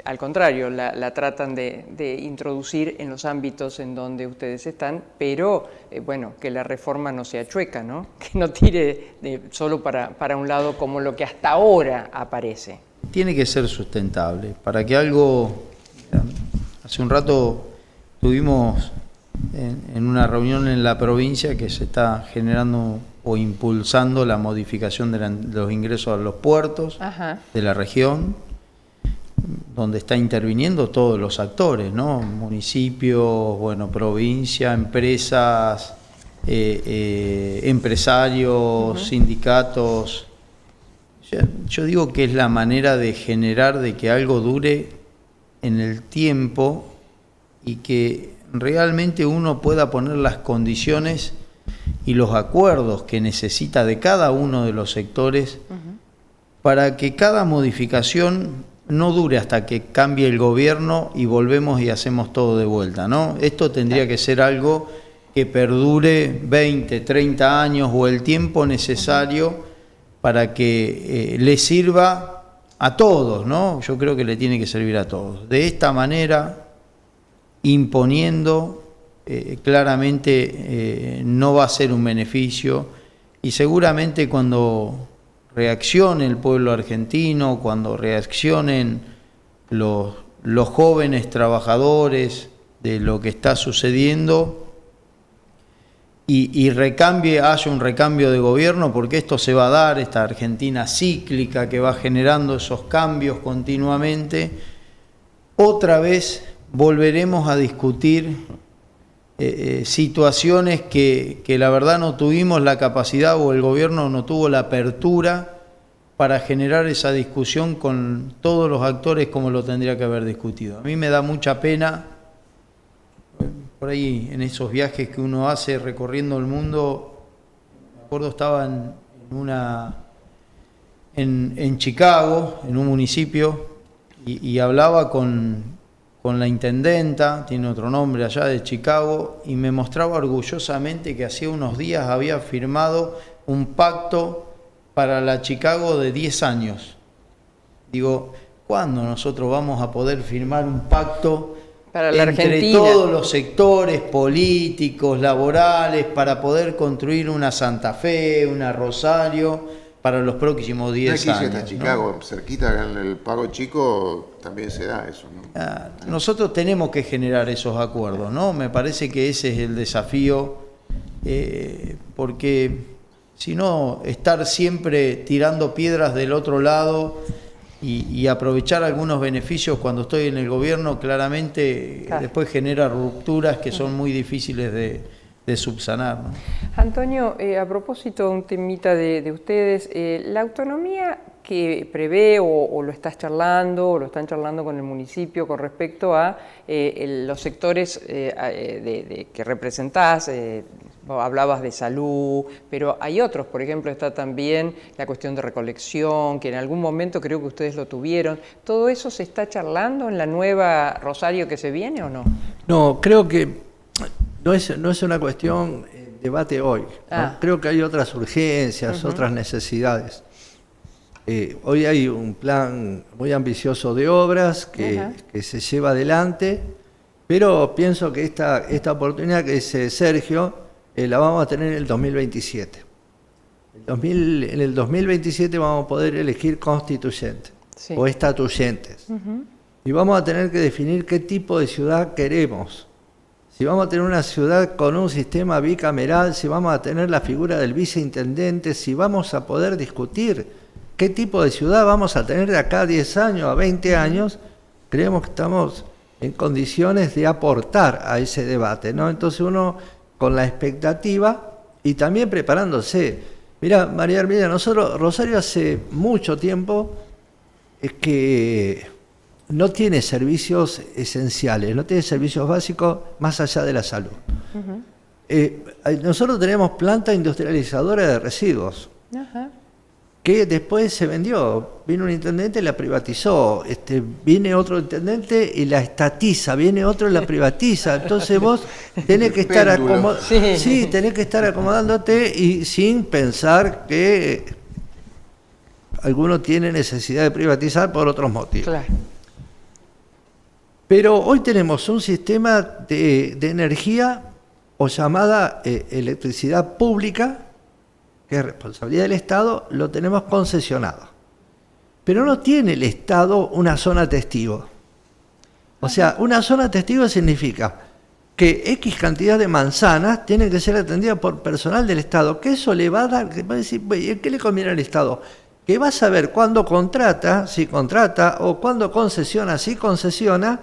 al contrario, la tratan de introducir en los ámbitos en donde ustedes están, pero bueno, que la reforma no sea chueca, ¿no? Que no tire solo para un lado como lo que hasta ahora aparece. Tiene que ser sustentable. Para que algo... Hace un rato tuvimos en una reunión en la provincia que se está generando o impulsando la modificación de los ingresos a los puertos de la región, donde está interviniendo todos los actores, ¿no? Municipios, bueno, provincia, empresas, empresarios, sindicatos. Yo digo que es la manera de generar de que algo dure en el tiempo y que realmente uno pueda poner las condiciones y los acuerdos que necesita de cada uno de los sectores para que cada modificación no dure hasta que cambie el gobierno y volvemos y hacemos todo de vuelta, ¿no? Esto tendría que ser algo que perdure 20, 30 años o el tiempo necesario para que le sirva a todos, ¿no? Yo creo que le tiene que servir a todos. De esta manera, imponiendo, claramente no va a ser un beneficio y seguramente cuando reaccione el pueblo argentino, cuando reaccionen los jóvenes trabajadores de lo que está sucediendo y haya un recambio de gobierno, porque esto se va a dar, esta Argentina cíclica que va generando esos cambios continuamente, otra vez volveremos a discutir situaciones que la verdad no tuvimos la capacidad o el gobierno no tuvo la apertura para generar esa discusión con todos los actores como lo tendría que haber discutido. A mí me da mucha pena, por ahí en esos viajes que uno hace recorriendo el mundo, me acuerdo estaba en Chicago, en un municipio, y hablaba con la intendenta, tiene otro nombre allá de Chicago, y me mostraba orgullosamente que hacía unos días había firmado un pacto para la Chicago de 10 años. Digo, ¿cuándo nosotros vamos a poder firmar un pacto para la entre Argentina, todos los sectores políticos, laborales, para poder construir una Santa Fe, una Rosario, para los próximos 10 años? Aquí Chicago, ¿no? Cerquita en el Pago Chico también se da eso, ¿no? Nosotros tenemos que generar esos acuerdos, ¿no? Me parece que ese es el desafío, porque si no, estar siempre tirando piedras del otro lado y aprovechar algunos beneficios cuando estoy en el gobierno, claramente después genera rupturas que son muy difíciles subsanar, ¿no? Antonio, a propósito, un temita de ustedes, la autonomía que prevé o lo estás charlando o lo están charlando con el municipio con respecto a los sectores que representás, hablabas de salud, pero hay otros, por ejemplo, está también la cuestión de recolección, que en algún momento creo que ustedes lo tuvieron. ¿Todo eso se está charlando en la nueva Rosario que se viene o no? No, creo que no es una cuestión de debate hoy, ¿no? Creo que hay otras urgencias, otras necesidades. Hoy hay un plan muy ambicioso de obras que se lleva adelante, pero pienso que esta oportunidad que dice Sergio, la vamos a tener en el 2027. En el 2027 vamos a poder elegir constituyentes o estatuyentes. Y vamos a tener que definir qué tipo de ciudad queremos. Si vamos a tener una ciudad con un sistema bicameral, si vamos a tener la figura del viceintendente, si vamos a poder discutir qué tipo de ciudad vamos a tener de acá a 10 años, a 20 años, creemos que estamos en condiciones de aportar a ese debate, ¿no? Entonces uno, con la expectativa y también preparándose. Mira, María Hermida, nosotros, Rosario hace mucho tiempo que no tiene servicios esenciales, no tiene servicios básicos más allá de la salud. Nosotros tenemos planta industrializadora de residuos, que después se vendió. Vino un intendente y la privatizó, viene otro intendente y la estatiza, viene otro y la privatiza. Entonces vos tenés que estar tenés que estar acomodándote y sin pensar que alguno tiene necesidad de privatizar por otros motivos. Claro. Pero hoy tenemos un sistema de energía o llamada electricidad pública, que es responsabilidad del Estado, lo tenemos concesionado. Pero no tiene el Estado una zona testigo. O sea, una zona testigo significa que X cantidad de manzanas tienen que ser atendidas por personal del Estado, que eso le va a dar, que va a decir, ¿qué le conviene al Estado? Que va a saber cuándo contrata, si contrata, o cuándo concesiona, si concesiona,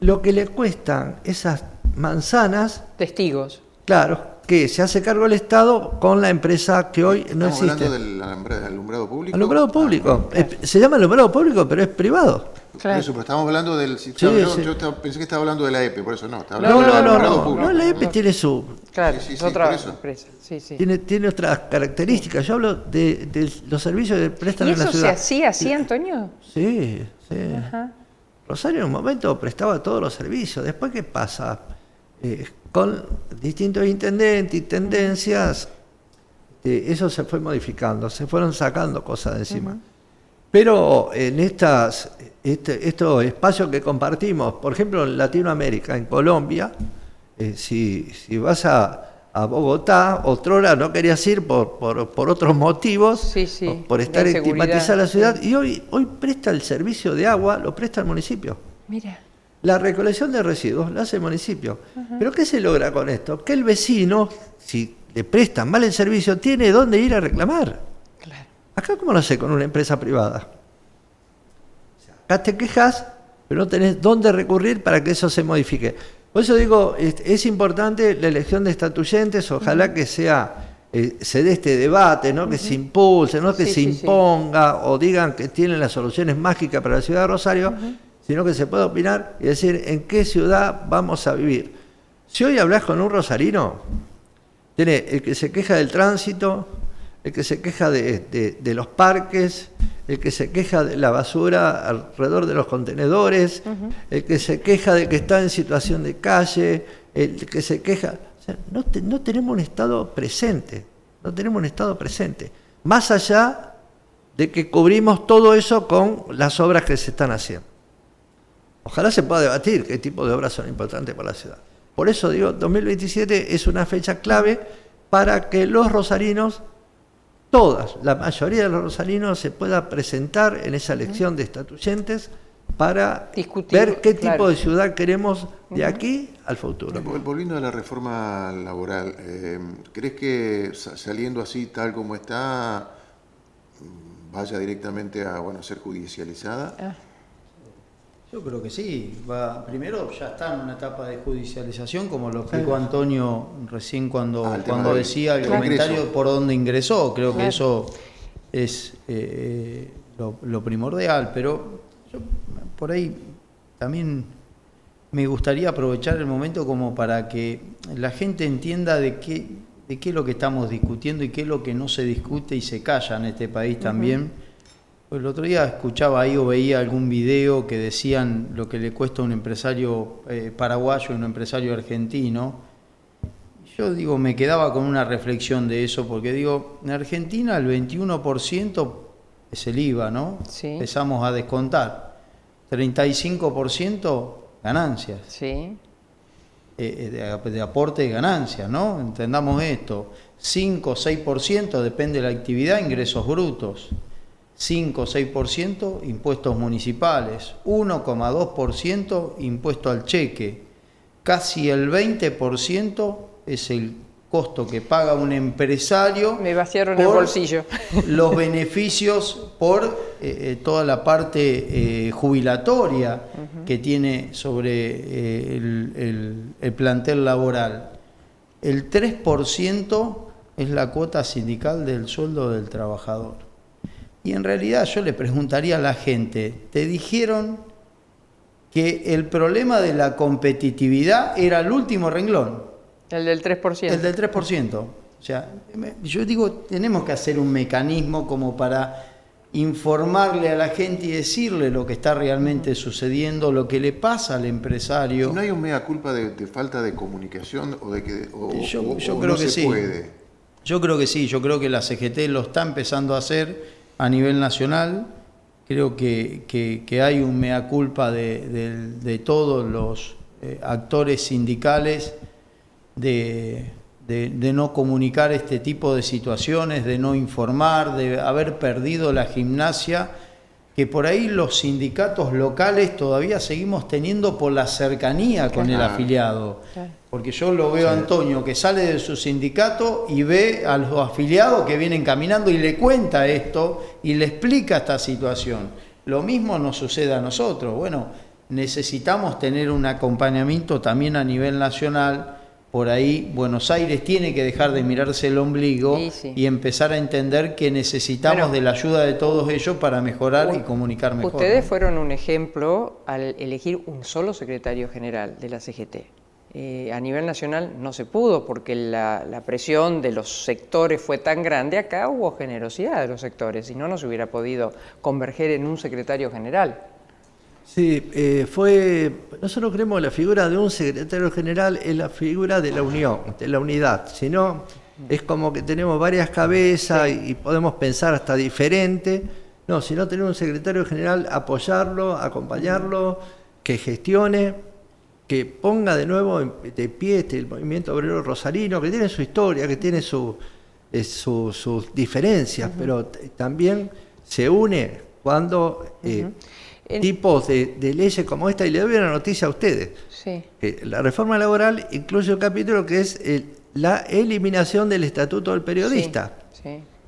lo que le cuestan esas manzanas. Testigos. Claro, que se hace cargo el Estado con la empresa que hoy no existe. ¿Estamos hablando del alumbrado público? Alumbrado público. Se llama alumbrado público, pero es privado. Claro. Eso, pero estamos hablando del sistema. Yo pensé que estaba hablando de la EPE, por eso no. No, la EPE tiene su. Claro, es otra empresa. Tiene otras características. Yo hablo de los servicios que prestan en la ciudad. ¿Y eso se hacía así, Antonio? Sí. Rosario en un momento prestaba todos los servicios. Después, ¿qué pasa? Con distintos intendentes y tendencias, eso se fue modificando, se fueron sacando cosas de encima. Pero en estos espacios que compartimos, por ejemplo en Latinoamérica, en Colombia, si vas a Bogotá, otrora no querías ir por otros motivos, por estar estigmatizada la ciudad, y hoy presta el servicio de agua, lo presta el municipio. Mira. La recolección de residuos la hace el municipio. ¿Pero qué se logra con esto? Que el vecino, si le prestan mal el servicio, tiene dónde ir a reclamar. Claro. Acá, ¿cómo lo hace con una empresa privada? O sea, acá te quejas, pero no tenés dónde recurrir para que eso se modifique. Por eso digo, es importante la elección de estatuyentes, ojalá que sea, se dé este debate, ¿no? Que se impulse, no que se imponga o digan que tienen las soluciones mágicas para la ciudad de Rosario, sino que se pueda opinar y decir en qué ciudad vamos a vivir. Si hoy hablas con un rosarino, tenés el que se queja del tránsito, el que se queja de los parques, el que se queja de la basura alrededor de los contenedores, el que se queja de que está en situación de calle, el que se queja. O sea, no tenemos un Estado presente, más allá de que cubrimos todo eso con las obras que se están haciendo. Ojalá se pueda debatir qué tipo de obras son importantes para la ciudad. Por eso digo, 2027 es una fecha clave para que los rosarinos, la mayoría de los rosarinos, se pueda presentar en esa elección de estatuyentes para ver qué tipo de ciudad queremos de aquí al futuro. Volviendo a la reforma laboral, ¿crees que saliendo así tal como está vaya directamente a ser judicializada? Yo creo que sí. Primero ya está en una etapa de judicialización, como lo explicó Antonio recién cuando decía el comentario por dónde ingresó. Creo que eso es lo primordial. Pero yo por ahí también me gustaría aprovechar el momento como para que la gente entienda de qué es lo que estamos discutiendo y qué es lo que no se discute y se calla en este país también. Pues el otro día escuchaba ahí o veía algún video que decían lo que le cuesta a un empresario paraguayo y a un empresario argentino. Yo digo, me quedaba con una reflexión de eso, porque digo, en Argentina el 21% es el IVA, ¿no? Sí. Empezamos a descontar. 35% ganancias. Sí. De aporte de ganancias, ¿no? Entendamos esto. 5 o 6% depende de la actividad, ingresos brutos. 5 o 6% impuestos municipales, 1,2% impuesto al cheque, casi el 20% es el costo que paga un empresario. Me vaciaron el bolsillo. Los beneficios por toda la parte jubilatoria que tiene sobre el plantel laboral. El 3% es la cuota sindical del sueldo del trabajador. Y en realidad yo le preguntaría a la gente, ¿te dijeron que el problema de la competitividad era el último renglón? El del 3%. El del 3%. O sea, yo digo, tenemos que hacer un mecanismo como para informarle a la gente y decirle lo que está realmente sucediendo, lo que le pasa al empresario. ¿No hay un mea culpa de falta de comunicación o de que yo creo que sí. Puede? Yo creo que sí, yo creo que la CGT lo está empezando a hacer a nivel nacional. Creo que hay un mea culpa de todos los actores sindicales de no comunicar este tipo de situaciones, de no informar, de haber perdido la gimnasia, que por ahí los sindicatos locales todavía seguimos teniendo por la cercanía con el afiliado. Porque yo lo veo a Antonio que sale de su sindicato y ve a los afiliados que vienen caminando y le cuenta esto y le explica esta situación. Lo mismo nos sucede a nosotros. Bueno, necesitamos tener un acompañamiento también a nivel nacional. Por ahí Buenos Aires tiene que dejar de mirarse el ombligo y empezar a entender que necesitamos de la ayuda de todos ellos para mejorar y comunicar mejor. Ustedes fueron un ejemplo al elegir un solo secretario general de la CGT. A nivel nacional no se pudo porque la presión de los sectores fue tan grande. Acá hubo generosidad de los sectores, si no, no se hubiera podido converger en un secretario general. Sí, nosotros creemos que la figura de un secretario general es la figura de la unión, de la unidad. Si no, es como que tenemos varias cabezas y podemos pensar hasta diferente. No, si no tenemos un secretario general, apoyarlo, acompañarlo, que gestione, que ponga de nuevo de pie el movimiento obrero rosarino, que tiene su historia, que tiene sus diferencias, pero también se une cuando tipos de leyes como esta, y le doy una noticia a ustedes. La reforma laboral incluye un capítulo que es la eliminación del estatuto del periodista.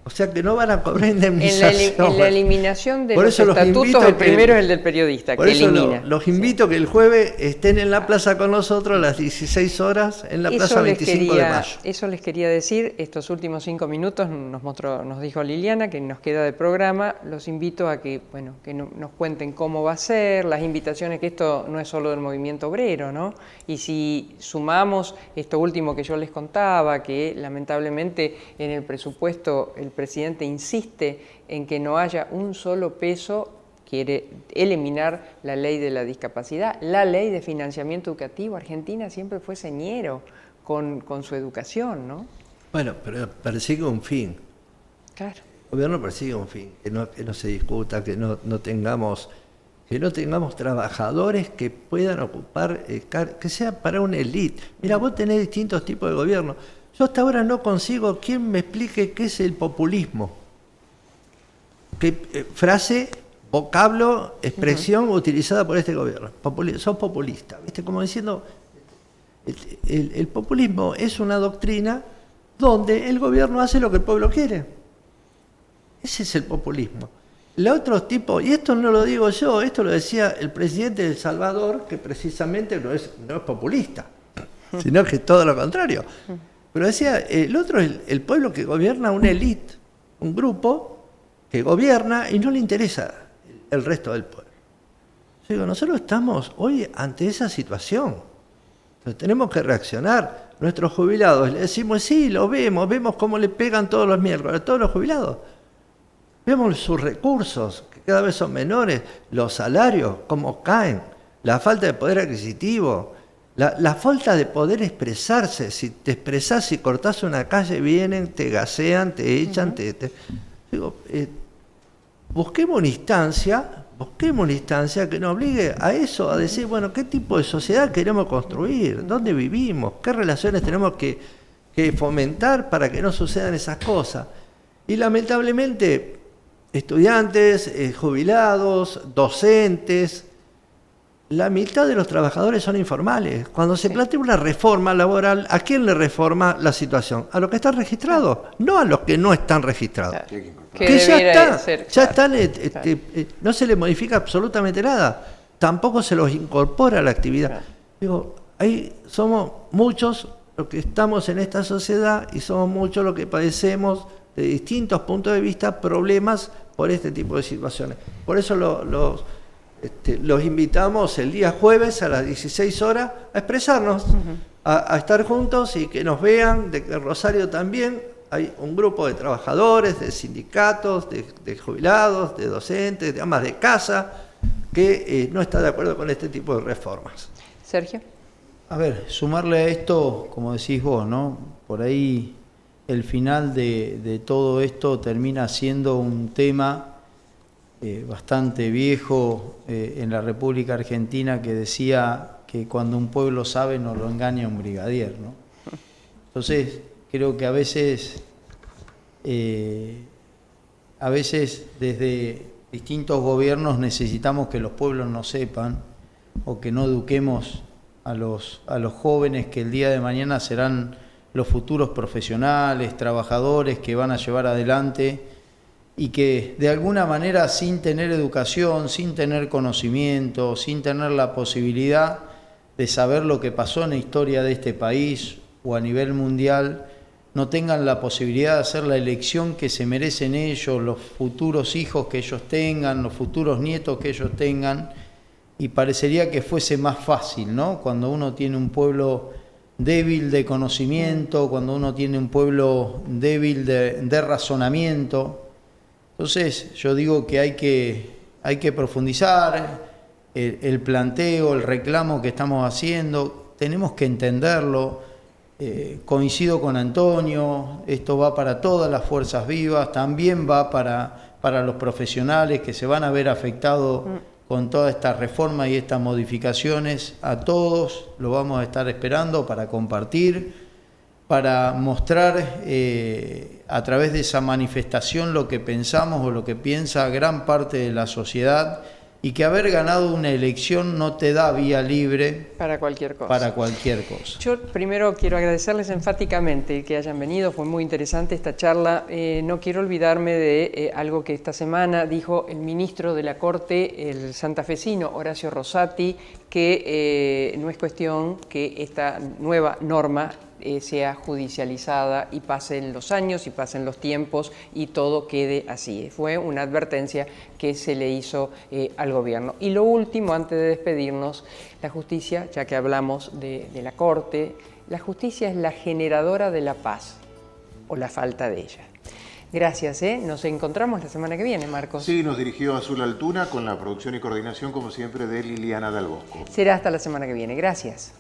O sea que no van a cobrar indemnización. En la eliminación de los estatutos, el primero es el del periodista, que elimina. Los invito que el jueves estén en la plaza con nosotros a las 16 horas en la plaza 25 de mayo. Eso les quería decir. Estos últimos 5 minutos nos dijo Liliana que nos queda de programa. Los invito a que, que nos cuenten cómo va a ser, las invitaciones, que esto no es solo del movimiento obrero, ¿no? Y si sumamos esto último que yo les contaba, que lamentablemente en el presupuesto el presidente insiste en que no haya un solo peso, quiere eliminar la ley de la discapacidad, la ley de financiamiento educativo. Argentina siempre fue señero con su educación, ¿no? Bueno, pero persigue un fin. Claro. El gobierno persigue un fin, que no se discuta, que no tengamos trabajadores que puedan ocupar, que sea para una élite. Mira, vos tenés distintos tipos de gobierno. Yo hasta ahora no consigo quien me explique qué es el populismo. ¿Qué frase, vocablo, expresión utilizada por este gobierno? Son populistas, ¿viste? Como diciendo, el populismo es una doctrina donde el gobierno hace lo que el pueblo quiere. Ese es el populismo. el otro tipo, y esto no lo digo yo, esto lo decía el presidente de El Salvador, que precisamente no es populista, sino que es todo lo contrario. Pero decía, el otro es el pueblo que gobierna una élite, un grupo que gobierna y no le interesa el resto del pueblo. Yo digo, nosotros estamos hoy ante esa situación. Entonces tenemos que reaccionar. Nuestros jubilados, le decimos, sí, lo vemos cómo le pegan todos los miércoles a todos los jubilados. Vemos sus recursos, que cada vez son menores, los salarios, cómo caen, la falta de poder adquisitivo, la falta de poder expresarse. Si te expresás, si cortás una calle, vienen, te gasean, te echan, Digo, busquemos una instancia que nos obligue a eso, a decir, bueno, ¿qué tipo de sociedad queremos construir? ¿Dónde vivimos? ¿Qué relaciones tenemos que fomentar para que no sucedan esas cosas? Y lamentablemente, estudiantes, jubilados, docentes, la mitad de los trabajadores son informales. Cuando se plantea una reforma laboral, ¿a quién le reforma la situación? A los que están registrados, no a los que no están registrados. Que ya están, no se les modifica absolutamente nada, tampoco se los incorpora a la actividad. Digo, ahí somos muchos los que estamos en esta sociedad y somos muchos los que padecemos de distintos puntos de vista problemas por este tipo de situaciones. Por eso los invitamos el día jueves a las 16 horas a expresarnos, a estar juntos y que nos vean, de que Rosario también hay un grupo de trabajadores, de sindicatos, de jubilados, de docentes, de amas de casa, que no está de acuerdo con este tipo de reformas. Sergio. A ver, sumarle a esto, como decís vos, ¿no? Por ahí el final de todo esto termina siendo un tema bastante viejo en la República Argentina, que decía que cuando un pueblo sabe no lo engaña un brigadier, ¿no? Entonces, creo que a veces desde distintos gobiernos necesitamos que los pueblos no sepan, o que no eduquemos a los jóvenes que el día de mañana serán los futuros profesionales, trabajadores que van a llevar adelante, y que de alguna manera, sin tener educación, sin tener conocimiento, sin tener la posibilidad de saber lo que pasó en la historia de este país o a nivel mundial, no tengan la posibilidad de hacer la elección que se merecen ellos, los futuros hijos que ellos tengan, los futuros nietos que ellos tengan. Y parecería que fuese más fácil, ¿no? Cuando uno tiene un pueblo débil de conocimiento, cuando uno tiene un pueblo débil de razonamiento. Entonces yo digo que hay que profundizar el planteo, el reclamo que estamos haciendo, tenemos que entenderlo. Coincido con Antonio, esto va para todas las fuerzas vivas, también va para los profesionales que se van a ver afectados con toda esta reforma y estas modificaciones. A todos lo vamos a estar esperando para compartir, para mostrar a través de esa manifestación lo que pensamos o lo que piensa gran parte de la sociedad, y que haber ganado una elección no te da vía libre para cualquier cosa. Para cualquier cosa. Yo primero quiero agradecerles enfáticamente que hayan venido, fue muy interesante esta charla. No quiero olvidarme de algo que esta semana dijo el ministro de la Corte, el santafesino Horacio Rosati, que no es cuestión que esta nueva norma sea judicializada y pasen los años y pasen los tiempos y todo quede así. Fue una advertencia que se le hizo al gobierno. Y lo último, antes de despedirnos, la justicia, ya que hablamos de la Corte, la justicia es la generadora de la paz o la falta de ella. Gracias, nos encontramos la semana que viene, Marcos. Sí, nos dirigió Azul Altuna con la producción y coordinación, como siempre, de Liliana Dal Bosco. Será hasta la semana que viene. Gracias.